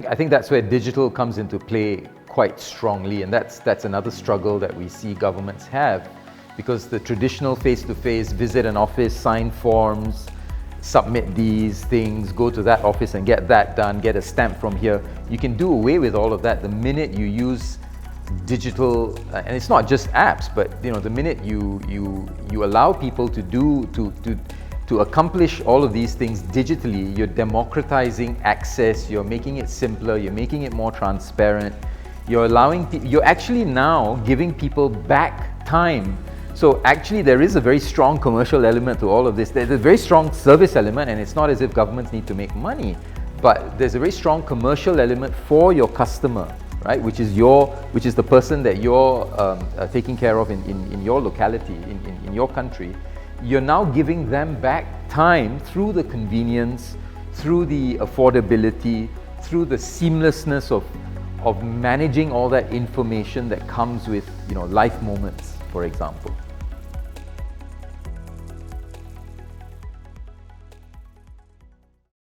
I think that's where digital comes into play quite strongly, and that's another struggle that we see governments have, because the traditional face-to-face, visit an office, sign forms, submit these things, go to that office and get that done, get a stamp from here. You can do away with all of that the minute you use digital, and it's not just apps, but the minute you allow people to accomplish all of these things digitally, you're democratizing access, you're making it simpler, you're making it more transparent, you're actually now giving people back time. So actually there is a very strong commercial element to all of this. There's a very strong service element, and it's not as if governments need to make money, but there's a very strong commercial element for your customer, right? Which is the person that you're taking care of in your locality, in your country. You're now giving them back time through the convenience, through the affordability, through the seamlessness of managing all that information that comes with life moments, for example.